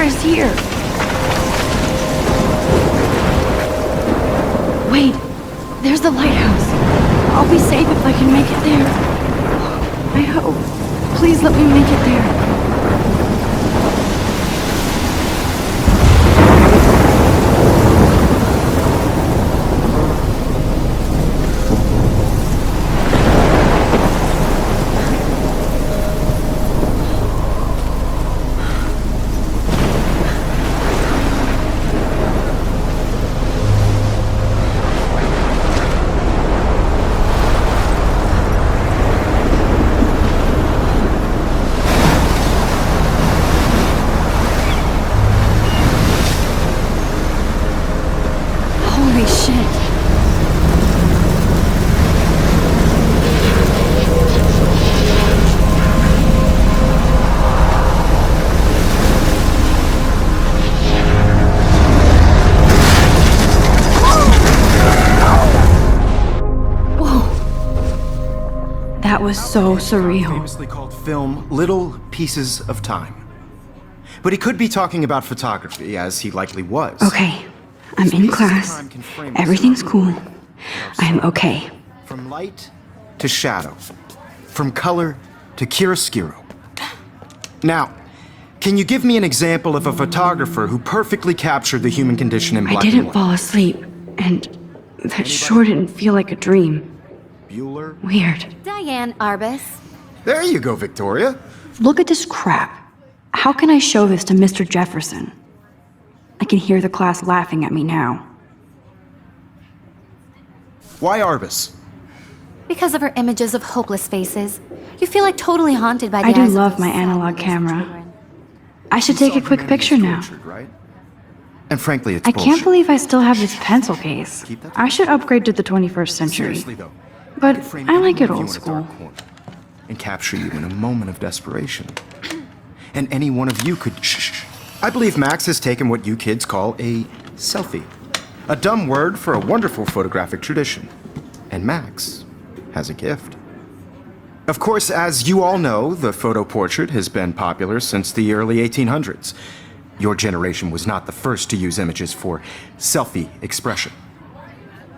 water's here. Wait, there's the lighthouse. I'll be safe if I can make it there. I hope. Please let me make it there. Holy shit. That was so surreal. Famously called film Little Pieces of Time. But he could be talking about photography, as he likely was. Okay, I'm in class. Everything's cool. I'm okay. From light to shadow. From color to chiaroscuro. Now, can you give me an example of a photographer who perfectly captured the human condition in black I and didn't white? fall asleep, and that sure didn't feel like a dream. Bueller? Weird. Diane Arbus. There you go, Victoria. Look at this crap. How can I show this to Mr. Jefferson? I can hear the class laughing at me now. Why Arbus? Because of her images of hopeless faces, you feel like totally haunted by the I do eyes of love those my sad, analog lost camera. children. I should take a quick picture now. Tortured, right? And frankly, it's I bullshit. can't believe I still have this pencil case. Keep that- I should upgrade to the 21st century. Seriously, though. But could frame I like any it of you old in a school. dark corner and capture you in a moment of desperation. And any one of you could shh. I believe Max has taken what you kids call a selfie. A dumb word for a wonderful photographic tradition. And Max has a gift. Of course, as you all know, the photo portrait has been popular since the early 1800s. Your generation was not the first to use images for selfie expression.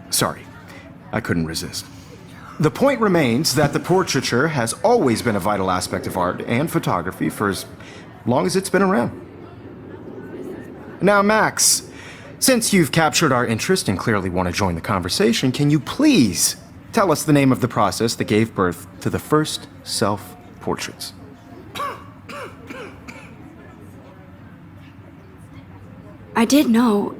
Sorry, I couldn't resist. The point remains that the portraiture has always been a vital aspect of art and photography for as long as it's been around. Now, Max, since you've captured our interest and clearly want to join the conversation, can you please tell us the name of the process that gave birth to the first self-portraits? I did know,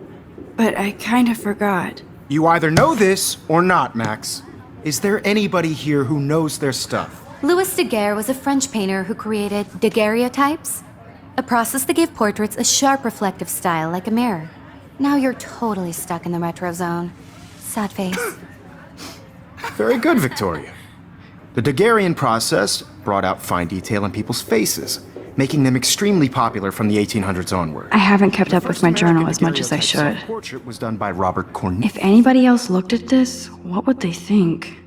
but I kind of forgot. You either know this or not, Max. Is there anybody here who knows their stuff? Louis Daguerre was a French painter who created daguerreotypes, a process that gave portraits a sharp reflective style like a mirror. Now you're totally stuck in the retro zone. Sad face. Very good, Victoria. The Daguerrean process brought out fine detail in people's faces, making them extremely popular from the 1800s onward. I haven't kept up with First my journal American as much as I daguerreotype should. portrait was done by Robert Cornell. If anybody else looked at this, what would they think?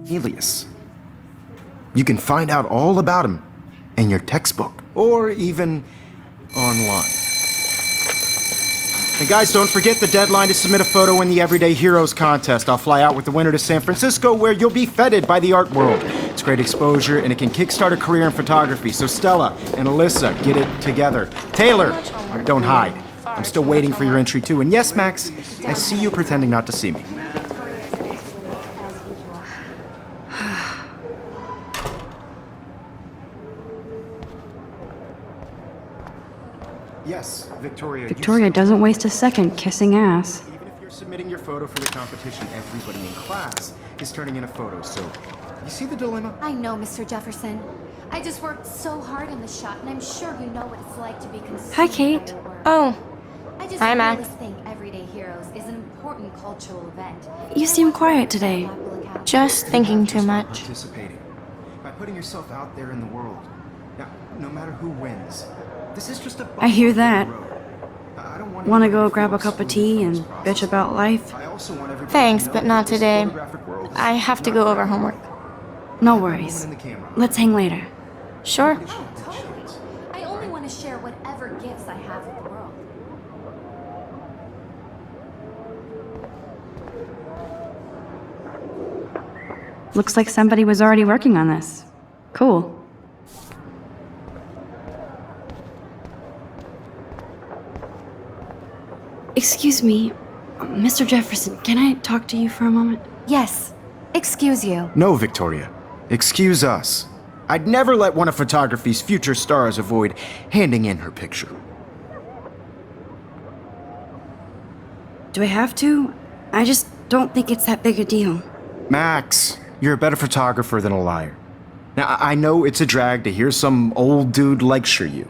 Alias. You can find out all about him in your textbook, or even online. And guys, don't forget the deadline to submit a photo in the Everyday Heroes contest. I'll fly out with the winner to San Francisco, where you'll be feted by the art world. It's great exposure, and it can kickstart a career in photography. So Stella and Alyssa, get it together. Taylor, don't hide. I'm still waiting for your entry too. And yes, Max, I see you pretending not to see me. Yes, Victoria. Victoria doesn't waste a second kissing ass. Even if you're submitting your photo for the competition, everybody in class is turning in a photo, so you see the dilemma? I know, Mr. Jefferson. I just worked so hard on the shot, and I'm sure you know what it's like to be consumed. Hi, Kate. by the work. Oh, I just Hi, really Max. think Everyday Heroes is an important cultural event. You seem quiet today. Just thinking too much. Participating by putting yourself out there in the world. Now, no matter who wins, this is just a I hear bump in the that. road. I don't want Wanna anyone go to grab feel a cup of excluded tea from and this bitch process. about life? I also want everyone Thanks, to know but not that this today. photographic world is I have to not go for over everyone. homework. No Moment worries. in the camera. Let's hang later. Sure. Totally. I only want to share whatever gifts I have with the world. Looks like somebody was already working on this. Cool. Excuse me, Mr. Jefferson, can I talk to you for a moment? Yes. Excuse you. No, Victoria. Excuse us. I'd never let one of photography's future stars avoid handing in her picture. Do I have to? I just don't think it's that big a deal. Max, you're a better photographer than a liar. Now, I know it's a drag to hear some old dude lecture you,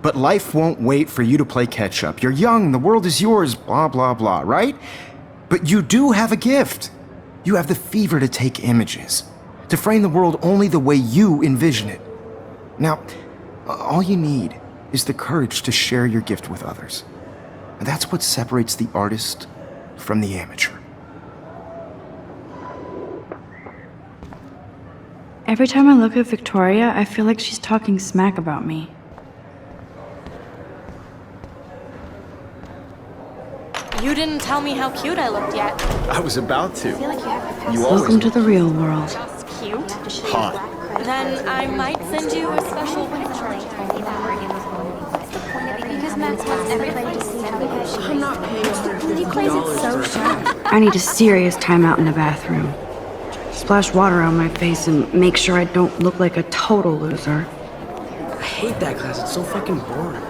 but life won't wait for you to play catch up. You're young, the world is yours, blah, blah, blah, right? But you do have a gift. You have the fever to take images, to frame the world only the way you envision it. Now, all you need is the courage to share your gift with others. And that's what separates the artist from the amateur. Every time I look at Victoria, I feel like she's talking smack about me. You didn't tell me how cute I looked yet. I was about to. You Welcome to the real world. Just cute. hot. Then I might send you a special picture. Because Max wants everybody to see how good she is. He plays it so sharp. I need a serious timeout in the bathroom. Splash water on my face and make sure I don't look like a total loser. I hate that class. It's so fucking boring.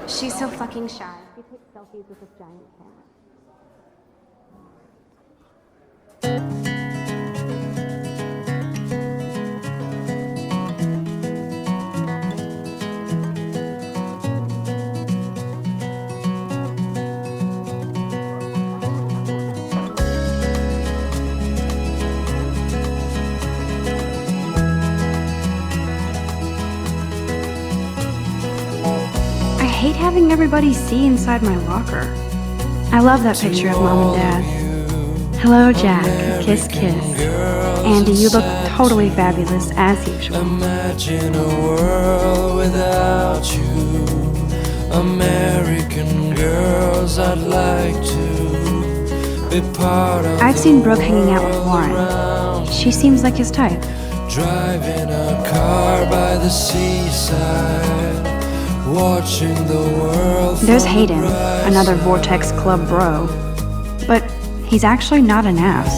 She's so fucking shy. She takes selfies with this giant camera. I hate having everybody see inside my locker. I love that picture of Mom and Dad. Hello, Jack. Kiss, kiss. Andy, you look totally fabulous, as usual. Imagine a world without you. American girls, I'd like to be part of. I've seen Brooke hanging out with Warren. She seems like his type. Driving a car by the seaside, watching the world. There's from Hayden, the bright another side. Vortex Club bro. But he's actually not an ass.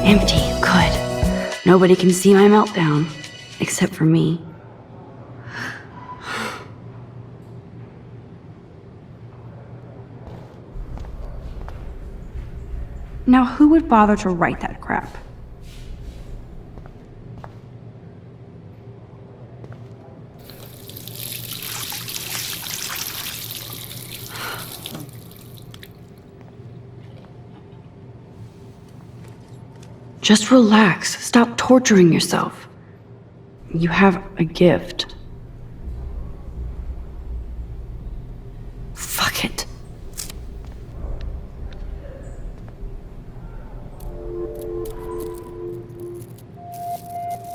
Empty, good. Nobody can see my meltdown, except for me. Now, who would bother to write that crap? Just relax. Stop torturing yourself. You have a gift. Fuck it.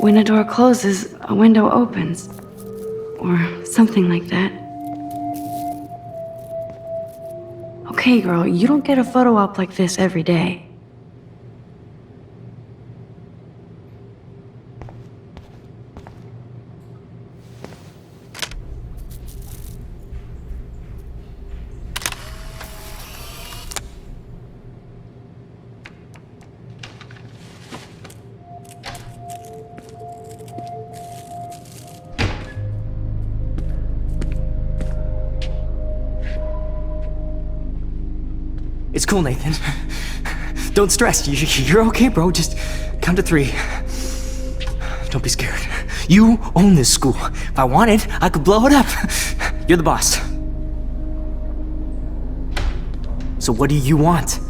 When a door closes, a window opens. Or something like that. Okay, girl, you don't get a photo op like this every day. It's cool, Nathan. Don't stress. You're okay, bro. Just count to 3. Don't be scared. You own this school. If I wanted, I could blow it up. You're the boss. So what do you want?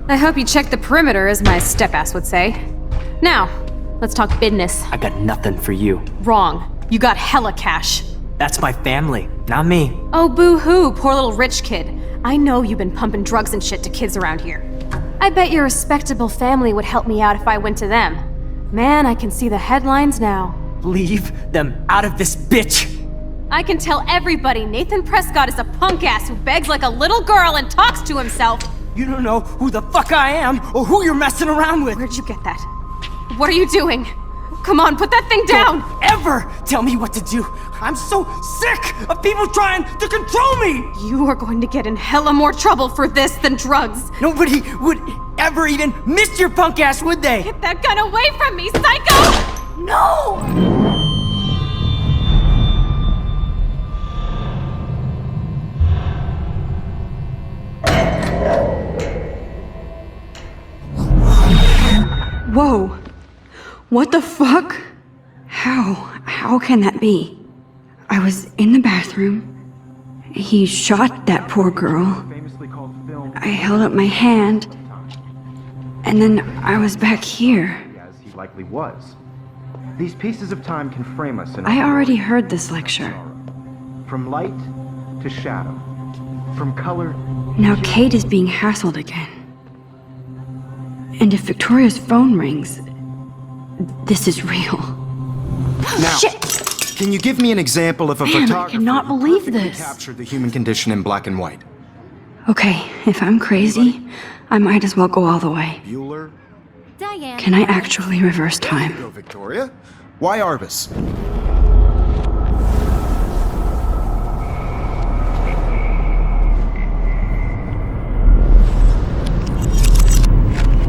I hope you check the perimeter, as my step-ass would say. Now, let's talk business. I got nothing for you. Wrong. You got hella cash. That's my family, not me. Oh, boo-hoo, poor little rich kid. I know you've been pumping drugs and shit to kids around here. I bet your respectable family would help me out if I went to them. Man, I can see the headlines now. Leave them out of this bitch! I can tell everybody Nathan Prescott is a punk ass who begs like a little girl and talks to himself. You don't know who the fuck I am or who you're messing around with. Where'd you get that? What are you doing? Come on, put that thing down! Don't ever tell me what to do! I'm so sick of people trying to control me! You are going to get in hella more trouble for this than drugs. Nobody would ever even miss your punk ass, would they? Get that gun away from me, psycho! No! Whoa. What the fuck? How can that be? I was in the bathroom. He shot that poor girl. I held up my hand. And then I was back here. As he likely was. These pieces of time can frame us in I already heard this lecture. from light to shadow, from color. Now Kate is being hassled again. And if Victoria's phone rings, this is real. Now, Shit! can you give me an example of a Man, I photographer cannot who believe perfectly this. captured the human condition in black and white? Okay, if I'm crazy, I might as well go all the way. Bueller? Diane. Can I actually reverse Go, time? Victoria. Why Arbus?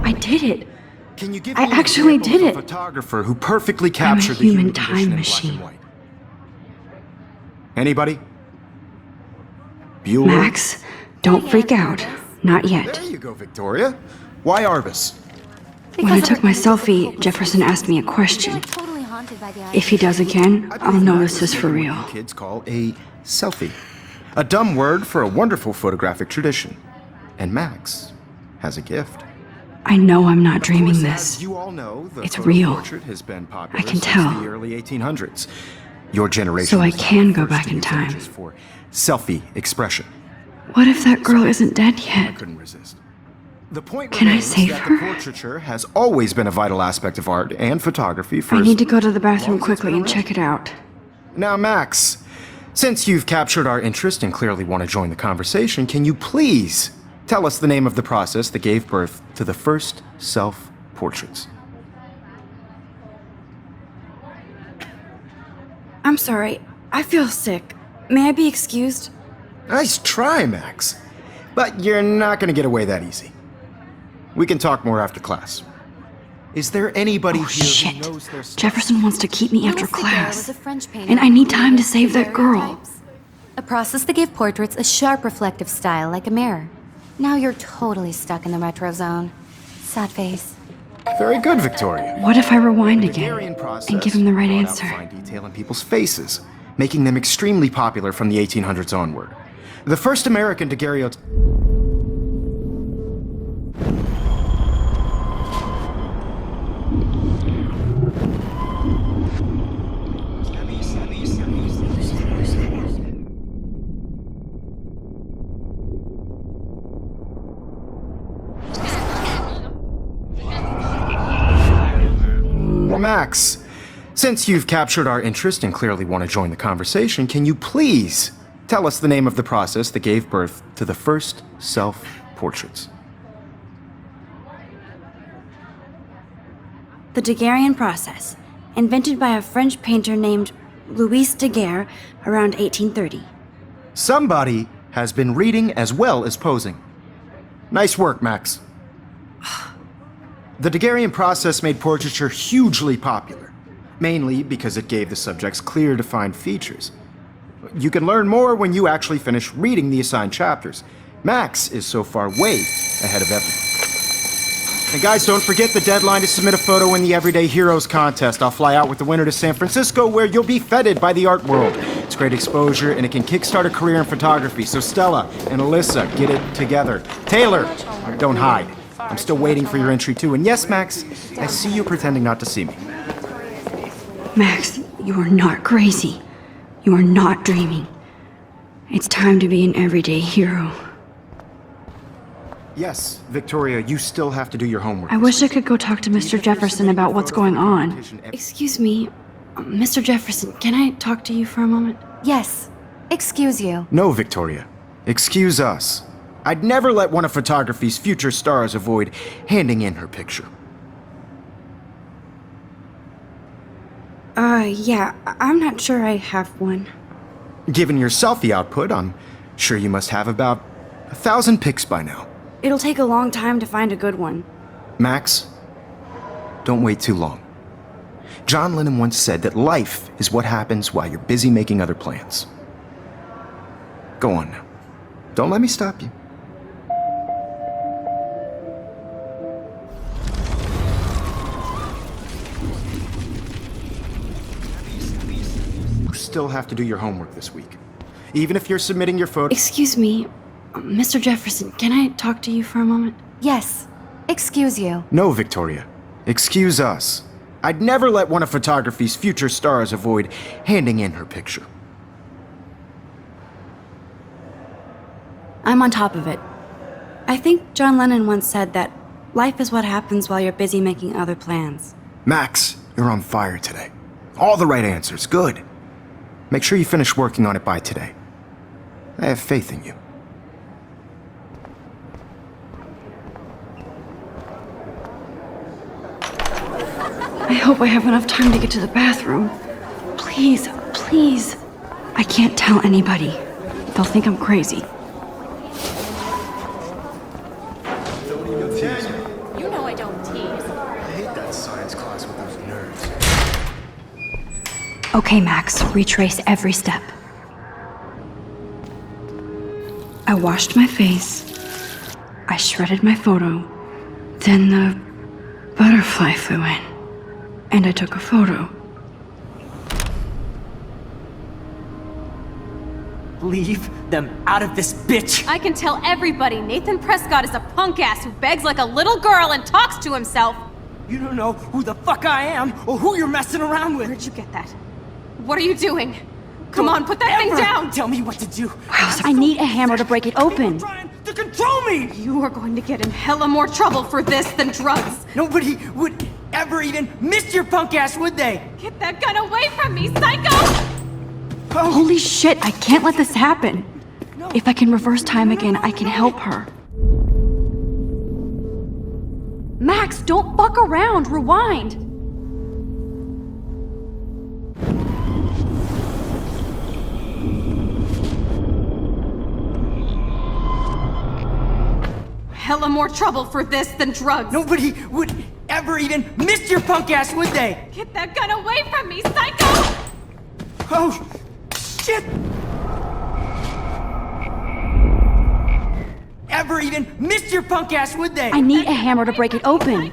I did it. Can you give I me an actually example did of a it. photographer who perfectly captured the human human time condition in machine. black and white? Anybody? Bueller? Max, don't freak out. Not yet. There you go, Victoria. Why Arbus? When I took my selfie, Jefferson asked me a question. Totally haunted by the If he does again, I I'll believe know Max this is is for what real. you kids call a selfie. A dumb word for a wonderful photographic tradition. And Max has a gift. I know I'm not Of dreaming course, this. as you all know, the It's photo real. portrait has been popular I can since tell. the early 1800s. Your generation So I was not can the go first back to in use time. images for selfie expression. What if that girl isn't dead I yet? couldn't resist. The point Can I remains save that her? the portraiture has always been a vital aspect of art and photography for I as need to go to the bathroom long as it's quickly been and check it out. Now, Max, since you've captured our interest and clearly want to join the conversation, can you please tell us the name of the process that gave birth to the first self-portraits? I'm sorry. I feel sick. May I be excused? Nice try, Max. But you're not going to get away that easy. We can talk more after class. Is there anybody Oh, here shit. who knows their stuff? Jefferson wants to keep me after Louis Daguerre class. was a French painter And I need time to who save that created girl. daguerreotypes, a process that gave portraits a sharp reflective style like a mirror. Now you're totally stuck in the retro zone. Sad face. Very good, Victoria. What if I rewind The again Daguerrean process and give him the right brought out answer? fine detail in people's faces, making them extremely popular from the 1800s onward. The first American daguerreotype. Max, since you've captured our interest and clearly want to join the conversation, can you please tell us the name of the process that gave birth to the first self-portraits? The Daguerrean process, invented by a French painter named Louis Daguerre around 1830. Somebody has been reading as well as posing. Nice work, Max. The Daguerrean process made portraiture hugely popular, mainly because it gave the subjects clear, defined features. You can learn more when you actually finish reading the assigned chapters. Max is so far way ahead of everyone. And guys, don't forget the deadline to submit a photo in the Everyday Heroes contest. I'll fly out with the winner to San Francisco, where you'll be feted by the art world. It's great exposure, and it can kickstart a career in photography. So Stella and Alyssa, get it together. Taylor, don't hide. I'm still waiting for your entry too. And yes, Max, I see you pretending not to see me. Max, you are not crazy. You are not dreaming. It's time to be an everyday hero. Yes, Victoria, you still have to do your homework. I wish I could go talk to Mr. Jefferson about what's going on. Excuse me, Mr. Jefferson, can I talk to you for a moment? Yes. Excuse you. No, Victoria. Excuse us. I'd never let one of photography's future stars avoid handing in her picture. Yeah, I'm not sure I have one. Given your selfie output, I'm sure you must have about 1,000 pics by now. It'll take a long time to find a good one. Max, don't wait too long. John Lennon once said that life is what happens while you're busy making other plans. Go on now. Don't let me stop you. You still have to do your homework this week. Even if you're submitting your photo. Excuse me, Mr. Jefferson, can I talk to you for a moment? Yes. Excuse you. No, Victoria. Excuse us. I'd never let one of photography's future stars avoid handing in her picture. I'm on top of it. I think John Lennon once said that life is what happens while you're busy making other plans. Max, you're on fire today. All the right answers. Good. Make sure you finish working on it by today. I have faith in you. I hope I have enough time to get to the bathroom. Please, please. I can't tell anybody. They'll think I'm crazy. You know I don't tease. I hate that science class with those nerds. Okay, Max, retrace every step. I washed my face. I shredded my photo. Then the butterfly flew in. And I took a photo. Leave them out of this bitch! I can tell everybody Nathan Prescott is a punk ass who begs like a little girl and talks to himself. You don't know who the fuck I am or who you're messing around with! Where'd you get that? What are you doing? Come on, put that thing Ever down! Tell me what to do! I need a hammer to break it open. Trying to control me! You are going to get in hella more trouble for this than drugs. Nobody would ever even miss your punk ass, would they? Get that gun away from me, psycho! Oh, Holy shit, I can't let this happen. If I can reverse time again, I can help her. Max, don't fuck around. Rewind. Hella more trouble for this than drugs. nobody would ever even miss your punk ass, would they? Get that gun away from me, psycho! Oh, shit! Ever even miss your punk ass, would they? I need a hammer to break it open.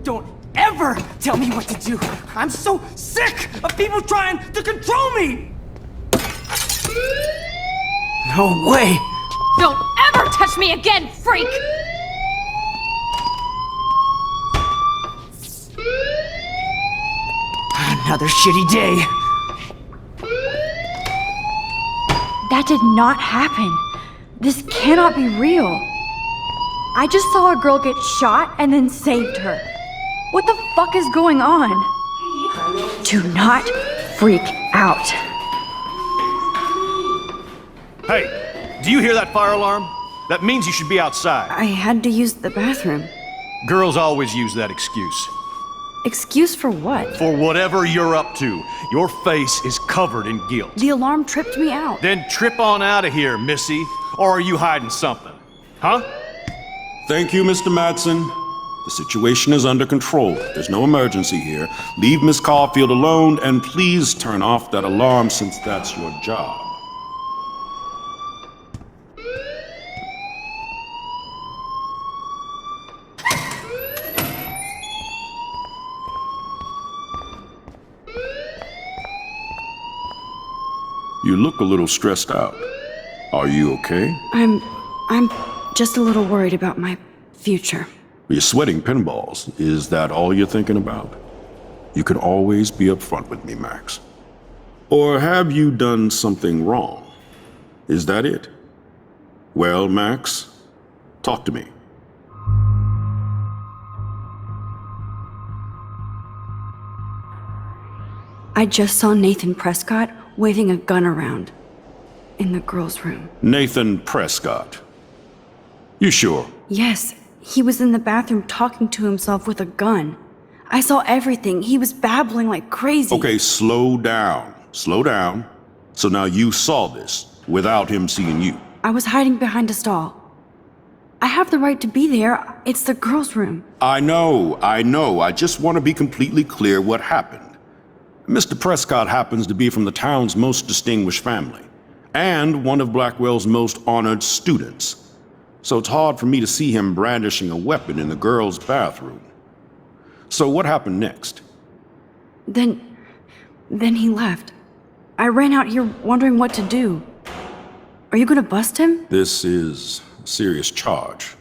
Don't ever tell me what to do. I'm so sick of people trying to control me. No way. Don't ever touch me again, freak! Another shitty day. That did not happen. This cannot be real. I just saw a girl get shot and then saved her. What the fuck is going on? Do not freak out. Hey, do you hear that fire alarm? That means you should be outside. I had to use the bathroom. Girls always use that excuse. Excuse for what? For whatever you're up to, your face is covered in guilt. The alarm tripped me out. Then trip on out of here, Missy. Or are you hiding something? Huh? Thank you, Mr. Madsen. The situation is under control. There's no emergency here. Leave Miss Caulfield alone, and please turn off that alarm since that's your job. You look a little stressed out. Are you okay? I'm just a little worried about my future. You're sweating pinballs. Is that all you're thinking about? You can always be upfront with me, Max. Or have you done something wrong? Is that it? Well, Max, talk to me. I just saw Nathan Prescott waving a gun around in the girls' room. Nathan Prescott. You sure? Yes, he was in the bathroom talking to himself with a gun. I saw everything. He was babbling like crazy. Okay, slow down. Slow down. So now you saw this without him seeing you. I was hiding behind a stall. I have the right to be there. It's the girls' room. I know. I just want to be completely clear what happened. Mr. Prescott happens to be from the town's most distinguished family, and one of Blackwell's most honored students. So it's hard for me to see him brandishing a weapon in the girls' bathroom. So what happened next? Then he left. I ran out here wondering what to do. Are you gonna bust him? This is a serious charge.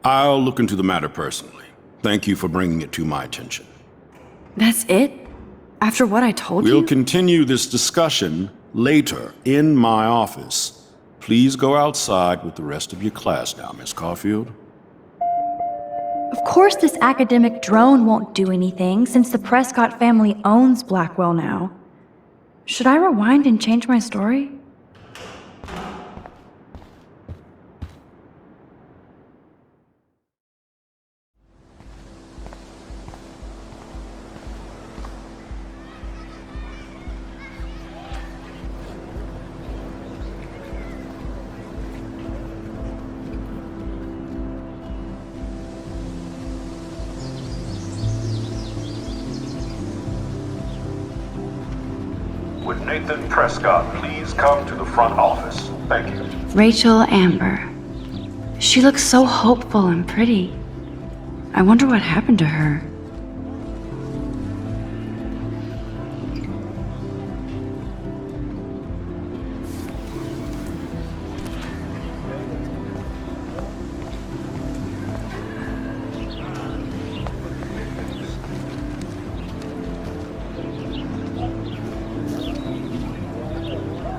I'll look into the matter personally. Thank you for bringing it to my attention. That's it? After what I told you? We'll continue this discussion later in my office. Please go outside with the rest of your class now, Miss Caulfield. Of course this academic drone won't do anything since the Prescott family owns Blackwell now. Should I rewind and change my story? Would Nathan Prescott please come to the front office? Thank you. Rachel Amber. She looks so hopeful and pretty. I wonder what happened to her.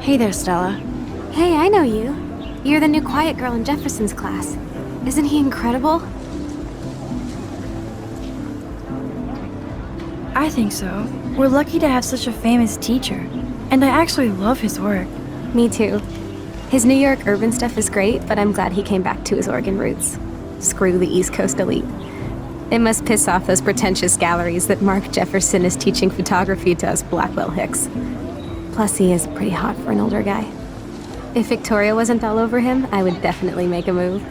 Hey there, Stella. Hey, I know you. You're the new quiet girl in Jefferson's class. Isn't he incredible? I think so. We're lucky to have such a famous teacher. And I actually love his work. Me too. His New York urban stuff is great, but I'm glad he came back to his Oregon roots. Screw the East Coast elite. It must piss off those pretentious galleries that Mark Jefferson is teaching photography to us Blackwell Hicks. Plus, he is pretty hot for an older guy. If Victoria wasn't all over him, I would definitely make a move.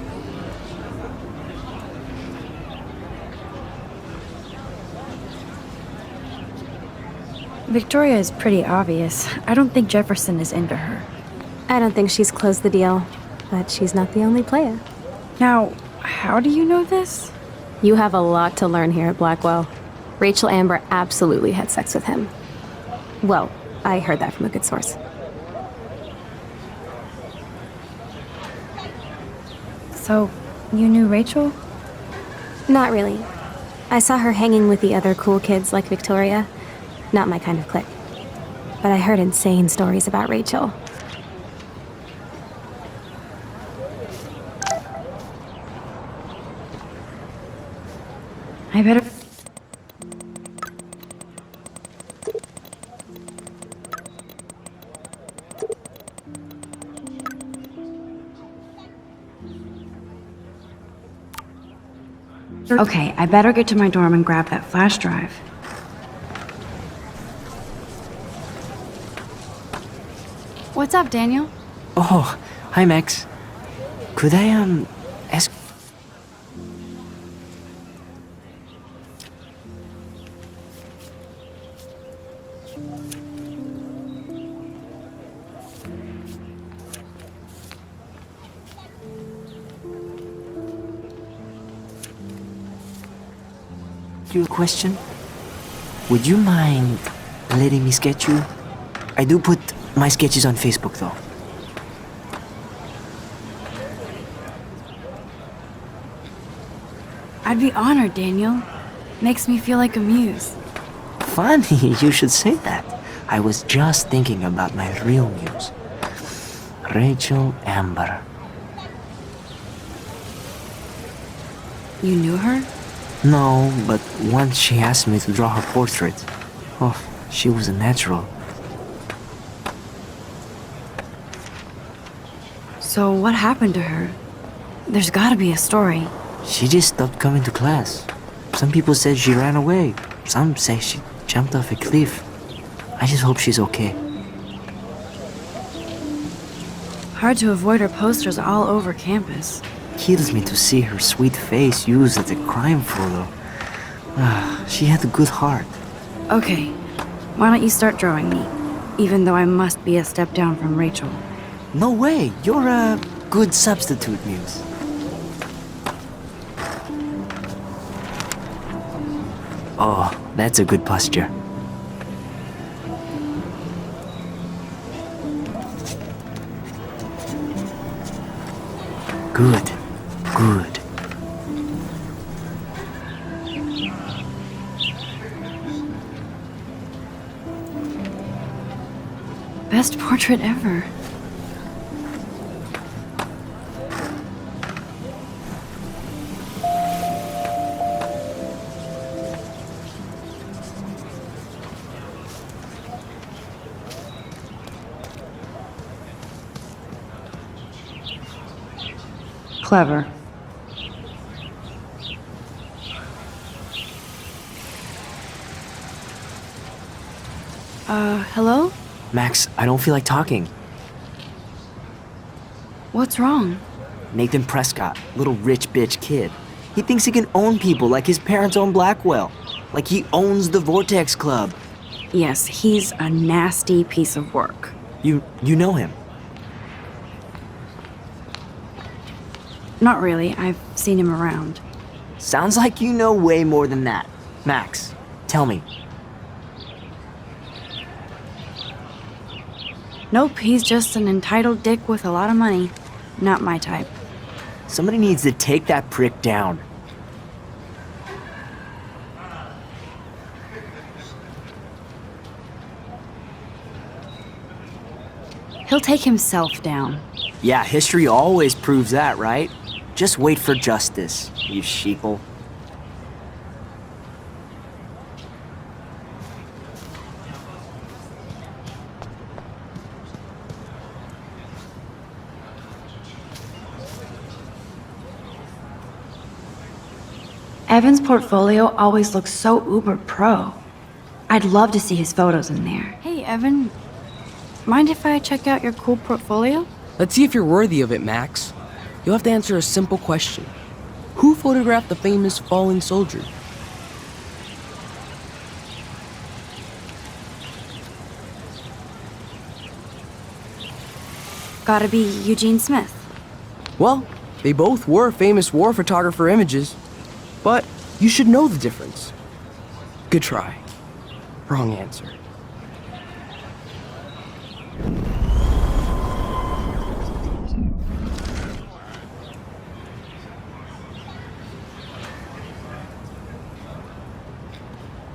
Victoria is pretty obvious. I don't think Jefferson is into her. I don't think she's closed the deal, but she's not the only player. Now, how do you know this? You have a lot to learn here at Blackwell. Rachel Amber absolutely had sex with him. Well, I heard that from a good source. So, you knew Rachel? Not really. I saw her hanging with the other cool kids like Victoria. Not my kind of clique. But I heard insane stories about Rachel. I better... Okay, I better get to my dorm and grab that flash drive. What's up, Daniel? Oh, hi, Max. Could I, ask... you a question? Would you mind letting me sketch you? I do put my sketches on Facebook, though. I'd be honored, Daniel. Makes me feel like a muse. Funny you should say that. I was just thinking about my real muse. Rachel Amber. You knew her? No, but once she asked me to draw her portrait. Oh, she was a natural. So what happened to her? There's gotta be a story. She just stopped coming to class. Some people said she ran away. Some say she jumped off a cliff. I just hope she's okay. Hard to avoid her posters all over campus. Kills me to see her sweet face used as a crime photo. She had a good heart. Okay, why don't you start drawing me? Even though I must be a step down from Rachel. No way, you're a good substitute, Muse. Oh, that's a good posture. Good, good. Best portrait ever. Clever. Hello? Max, I don't feel like talking. What's wrong? Nathan Prescott, little rich bitch kid. He thinks he can own people like his parents own Blackwell. Like he owns the Vortex Club. Yes, he's a nasty piece of work. You know him? Not really. I've seen him around. Sounds like you know way more than that. Max, tell me. Nope, he's just an entitled dick with a lot of money. Not my type. Somebody needs to take that prick down. He'll take himself down. Yeah, history always proves that, right? Just wait for justice, you sheeple. Evan's portfolio always looks so uber pro. I'd love to see his photos in there. Hey, Evan. Mind if I check out your cool portfolio? Let's see if you're worthy of it, Max. You'll have to answer a simple question. Who photographed the famous falling soldier? Gotta be Eugene Smith. Well, they both were famous war photographer images. But you should know the difference. Good try. Wrong answer.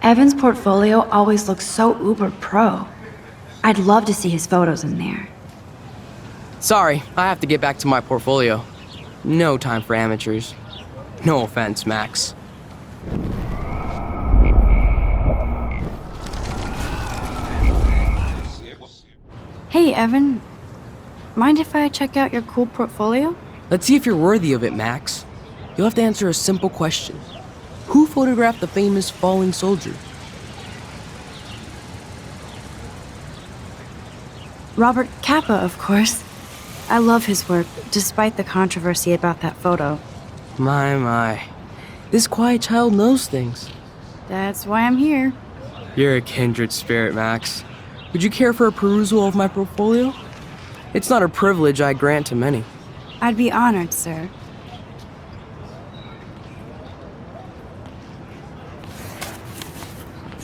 Evan's portfolio always looks so uber pro. I'd love to see his photos in there. Sorry, I have to get back to my portfolio. No time for amateurs. No offense, Max. Hey, Evan. Mind if I check out your cool portfolio? Let's see if you're worthy of it, Max. You'll have to answer a simple question. Who photographed the famous falling soldier? Robert Capa, of course. I love his work, despite the controversy about that photo. My. This quiet child knows things. That's why I'm here. You're a kindred spirit, Max. Would you care for a perusal of my portfolio? It's not a privilege I grant to many. I'd be honored, sir.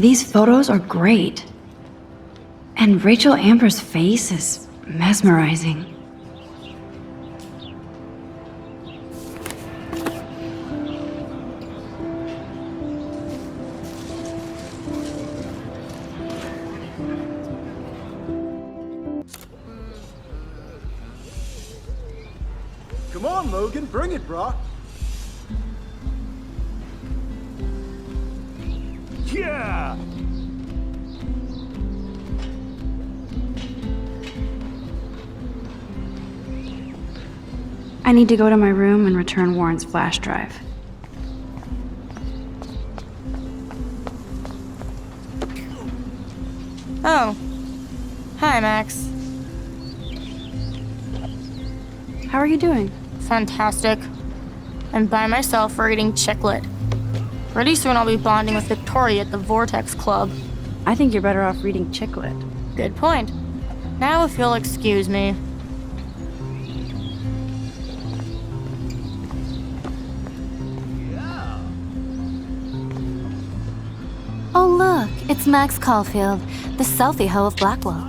These photos are great. And Rachel Amber's face is mesmerizing. Come on, Logan, bring it, brah. Yeah! I need to go to my room and return Warren's flash drive. Oh. Hi, Max. How are you doing? Fantastic. I'm by myself reading Chicklet. Pretty soon I'll be bonding with Victoria at the Vortex Club. I think you're better off reading Chicklet. Good point. Now if you'll excuse me. Oh look, it's Max Caulfield, the selfie hoe of Blackwell.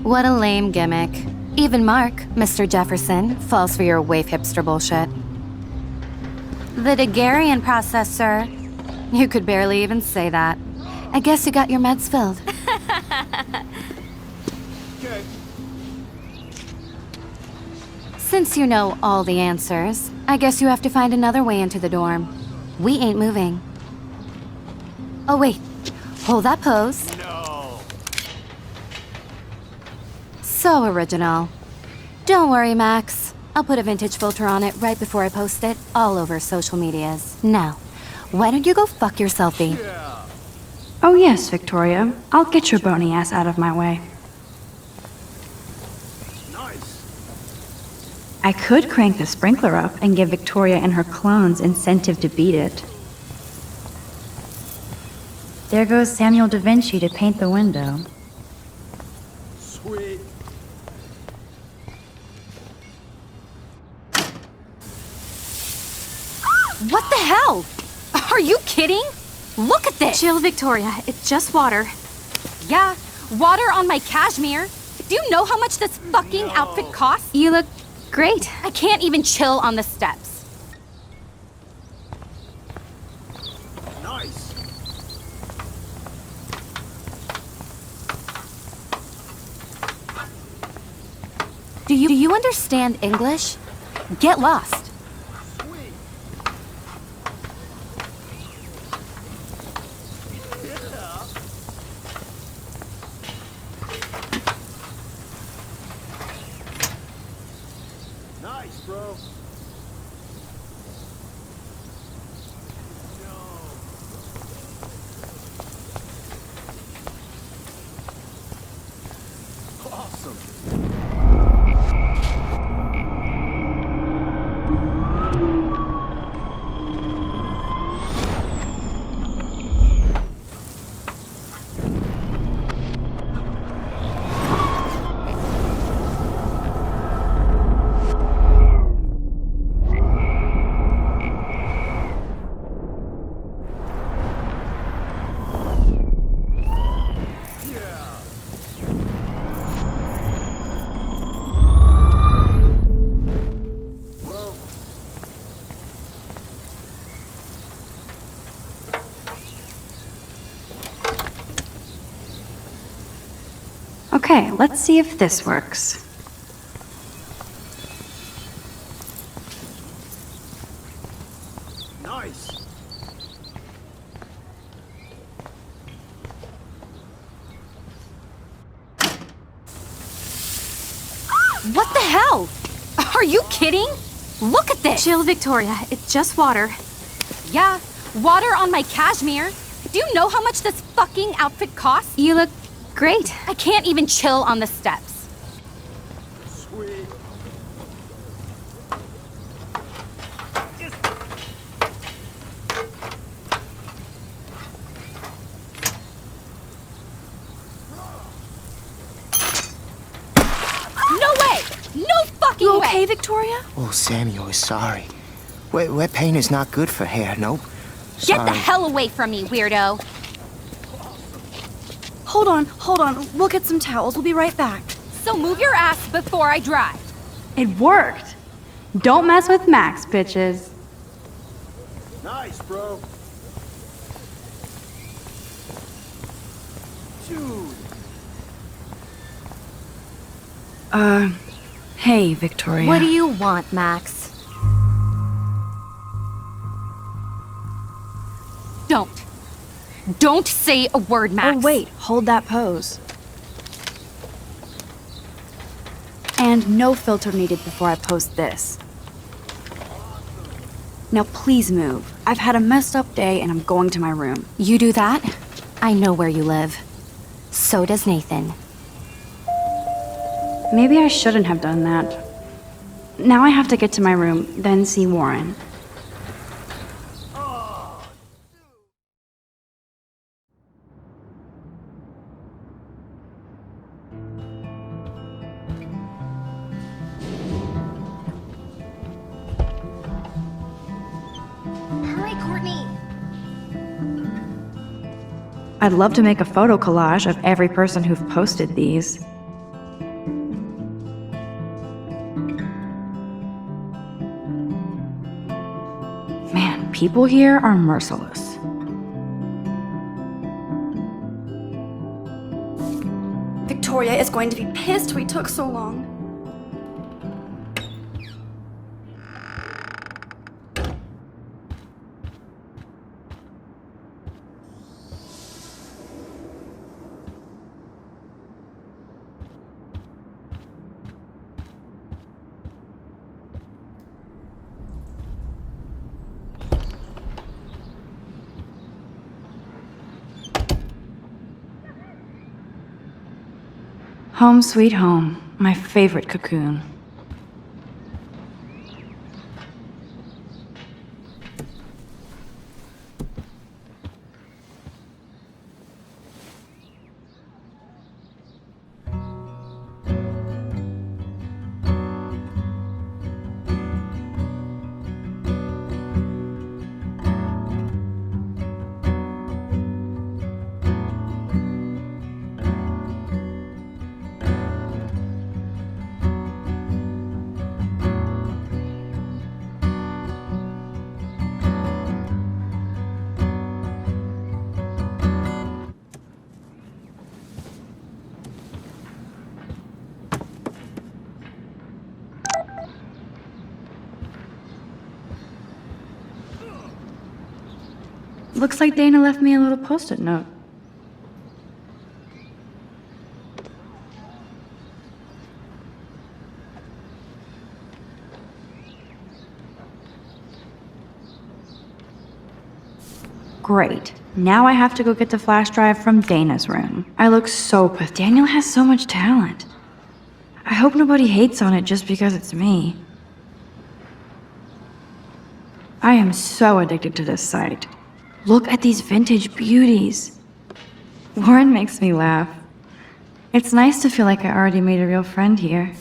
What a lame gimmick. Even Mark, Mr. Jefferson, falls for your waif hipster bullshit. The Daguerrean process, sir. You could barely even say that. I guess you got your meds filled. Okay. Since you know all the answers, I guess you have to find another way into the dorm. We ain't moving. Oh wait, hold that pose. No! So original. Don't worry, Max. I'll put a vintage filter on it right before I post it all over social medias. Now, why don't you go fuck your selfie? Yeah. Oh yes, Victoria. I'll get your bony ass out of my way. Nice. I could crank the sprinkler up and give Victoria and her clones incentive to beat it. There goes Samuel da Vinci to paint the window. Sweet. What the hell? Are you kidding? Look at this! Chill, Victoria. It's just water. Yeah, water on my cashmere. Do you know how much this fucking outfit costs? You look great. I can't even chill on the steps. Nice. Do you understand English? Get lost. Sweet. Yeah. Nice, bro. Awesome. Okay, let's see if this works. Nice. What the hell? Are you kidding? Look at this! Chill, Victoria. It's just water. Yeah, water on my cashmere. Do you know how much this fucking outfit costs? You look great. I can't even chill on the steps. Sweet. No way! No fucking You way! okay, Victoria? Oh, Samuel is sorry. Wet paint is not good for hair, nope. Get the hell away from me, weirdo! Hold on. We'll get some towels. We'll be right back. So move your ass before I drive. It worked. Don't mess with Max, bitches. Nice, bro. Dude. Hey, Victoria. What do you want, Max? Don't say a word, Max. Oh, wait. Hold that pose. And no filter needed before I post this. Now please move. I've had a messed up day and I'm going to my room. You do that? I know where you live. So does Nathan. Maybe I shouldn't have done that. Now I have to get to my room, then see Warren. Hurry, Courtney! I'd love to make a photo collage of every person who've posted these. Man, people here are merciless. Victoria is going to be pissed we took so long. Home sweet home, my favorite cocoon. Looks like Dana left me a little post-it note. Great. Now I have to go get the flash drive from Dana's room. I look so pathetic. Daniel has so much talent. I hope nobody hates on it just because it's me. I am so addicted to this site. Look at these vintage beauties. Warren makes me laugh. It's nice to feel like I already made a real friend here.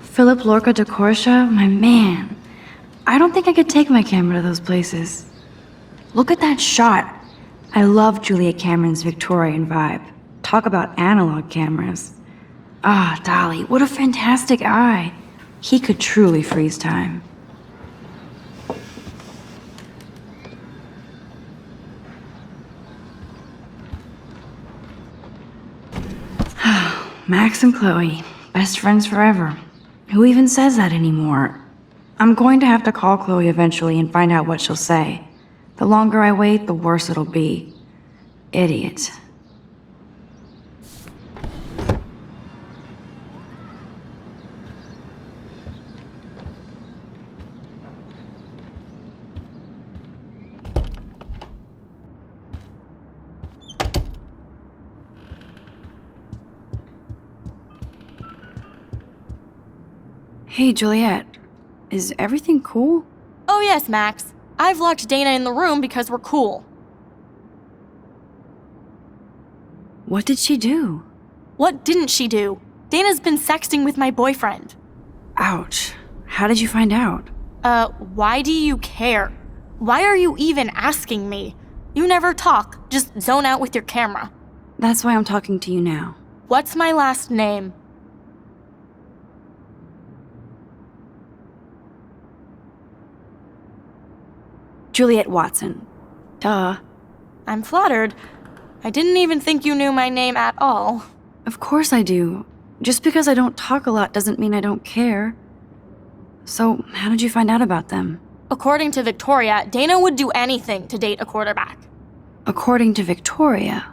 Philip Lorca de Corsia, my man. I don't think I could take my camera to those places. Look at that shot. I love Julia Cameron's Victorian vibe. Talk about analog cameras. Ah, Dolly, what a fantastic eye. He could truly freeze time. Max and Chloe, best friends forever. Who even says that anymore? I'm going to have to call Chloe eventually and find out what she'll say. The longer I wait, the worse it'll be. Idiot. Hey, Juliet. Is everything cool? Oh yes, Max. I've locked Dana in the room because we're cool. What did she do? What didn't she do? Dana's been sexting with my boyfriend. Ouch. How did you find out? Why do you care? Why are you even asking me? You never talk, just zone out with your camera. That's why I'm talking to you now. What's my last name? Juliet Watson. Duh. I'm flattered. I didn't even think you knew my name at all. Of course I do. Just because I don't talk a lot doesn't mean I don't care. So, how did you find out about them? According to Victoria, Dana would do anything to date a quarterback. According to Victoria?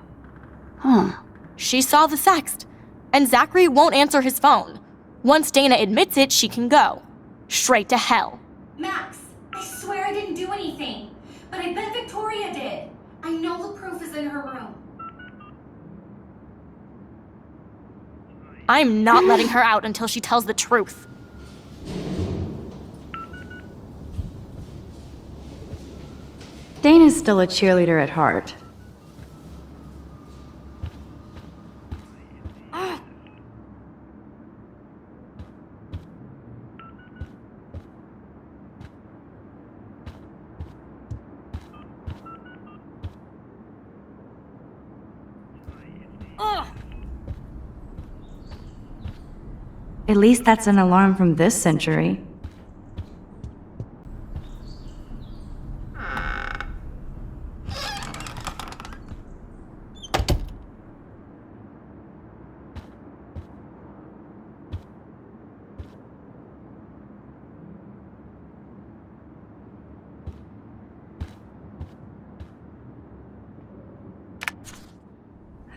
Huh. She saw the sext, and Zachary won't answer his phone. Once Dana admits it, she can go. Straight to hell. Max, I swear I didn't do anything. But I bet Victoria did. I know the proof is in her room. I'm not letting her out until she tells the truth. Dana's still a cheerleader at heart. At least that's an alarm from this century.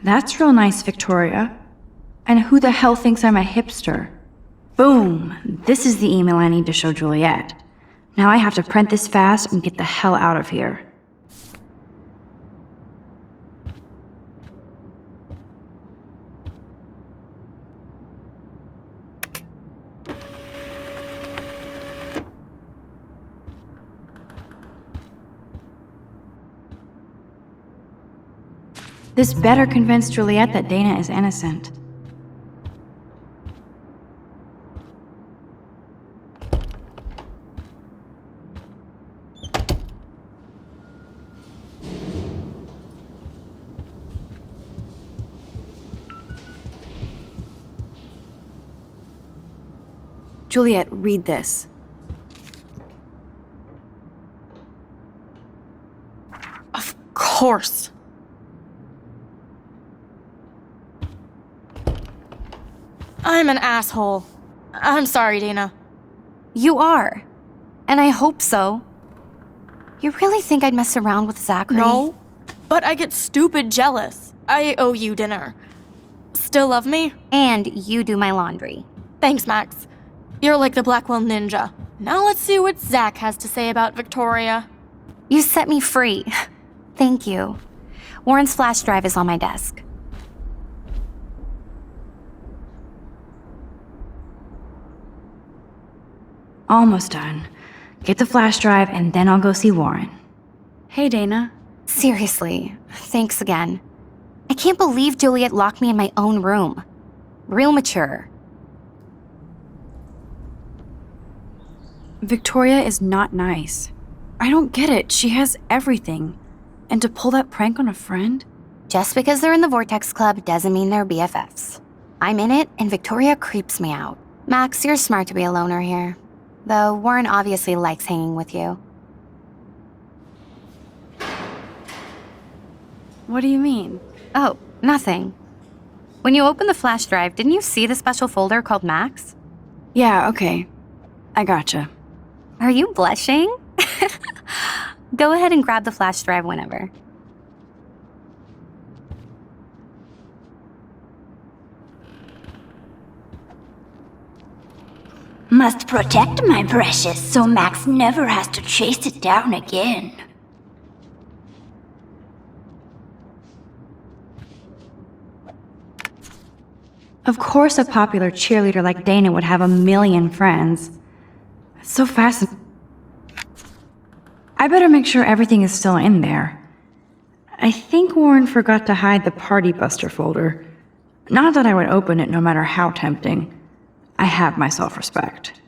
That's real nice, Victoria. And who the hell thinks I'm a hipster? Boom! This is the email I need to show Juliet. Now I have to print this fast and get the hell out of here. This better convince Juliet that Dana is innocent. Juliet, read this. Of course. I'm an asshole. I'm sorry, Dana. You are. And I hope so. You really think I'd mess around with Zachary? No, but I get stupid jealous. I owe you dinner. Still love me? And you do my laundry. Thanks, Max. You're like the Blackwell Ninja. Now let's see what Zach has to say about Victoria. You set me free. Thank you. Warren's flash drive is on my desk. Almost done. Get the flash drive and then I'll go see Warren. Hey, Dana. Seriously, thanks again. I can't believe Juliet locked me in my own room. Real mature. Victoria is not nice. I don't get it. She has everything. And to pull that prank on a friend? Just because they're in the Vortex Club doesn't mean they're BFFs. I'm in it, and Victoria creeps me out. Max, you're smart to be a loner here. Though Warren obviously likes hanging with you. What do you mean? Oh, nothing. When you opened the flash drive, didn't you see the special folder called Max? Yeah, okay. I gotcha. Are you blushing? Go ahead and grab the flash drive whenever. Must protect my precious so Max never has to chase it down again. Of course a popular cheerleader like Dana would have a million friends. It's so fascinating. I better make sure everything is still in there. I think Warren forgot to hide the Party Buster folder. Not that I would open it no matter how tempting. I have my self-respect.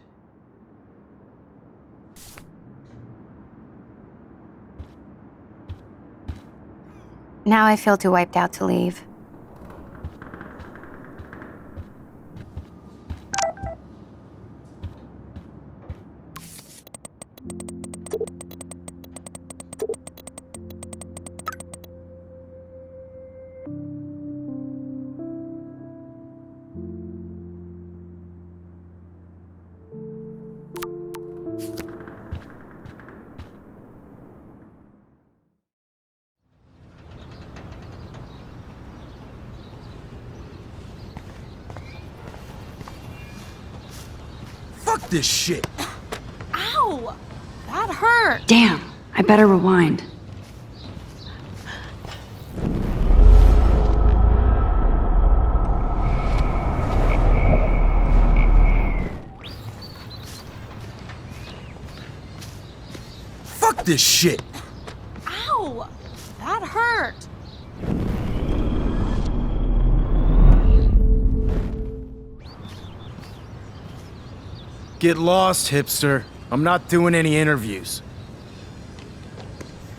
Now I feel too wiped out to leave. Fuck this shit! Ow! That hurt! Damn, I better rewind. Fuck this shit! Ow! That hurt! Get lost, hipster. I'm not doing any interviews.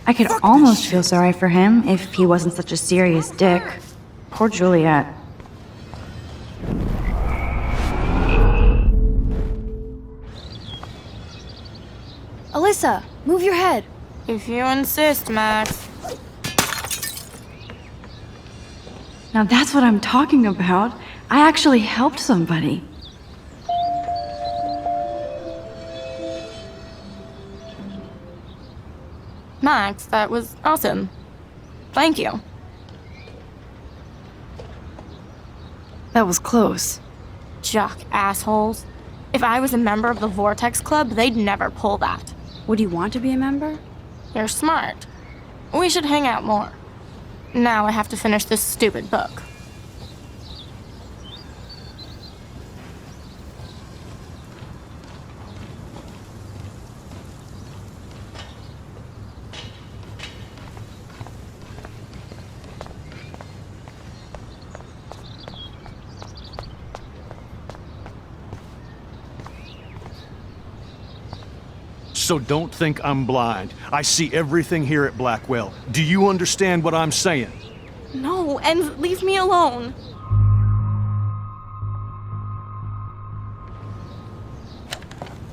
I could almost feel sorry for him if he wasn't such a serious dick. Poor Juliet. Alyssa, move your head. If you insist, Max. Now that's what I'm talking about. I actually helped somebody. Max, that was awesome. Thank you. That was close. Jock assholes. If I was a member of the Vortex Club, they'd never pull that. Would you want to be a member? You're smart. We should hang out more. Now I have to finish this stupid book. So don't think I'm blind. I see everything here at Blackwell. Do you understand what I'm saying? No, and leave me alone.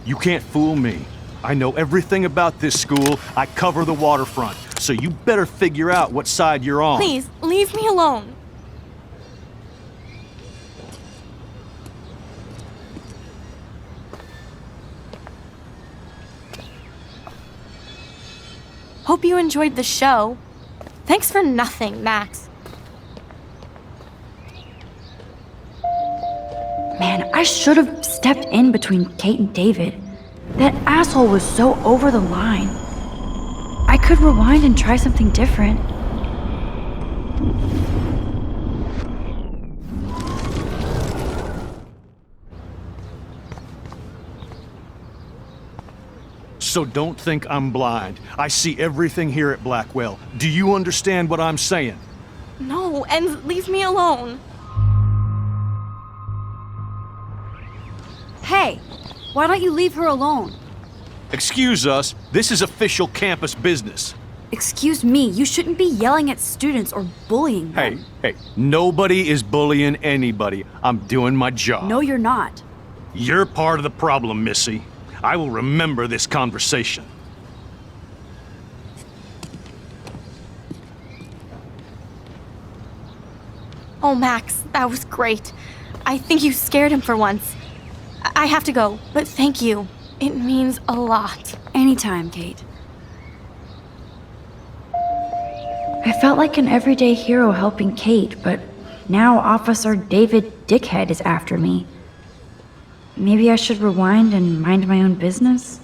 You can't fool me. I know everything about this school. I cover the waterfront. So you better figure out what side you're on. Please, leave me alone. Hope you enjoyed the show. Thanks for nothing, Max. Man, I should have stepped in between Kate and David. That asshole was so over the line. I could rewind and try something different. So don't think I'm blind. I see everything here at Blackwell. Do you understand what I'm saying? No, and leave me alone. Hey, why don't you leave her alone? Excuse us, this is official campus business. Excuse me, you shouldn't be yelling at students or bullying them. Hey, nobody is bullying anybody. I'm doing my job. No, you're not. You're part of the problem, Missy. I will remember this conversation. Oh, Max, that was great. I think you scared him for once. I have to go, but thank you. It means a lot. Anytime, Kate. I felt like an everyday hero helping Kate, but now Officer David Dickhead is after me. Maybe I should rewind and mind my own business?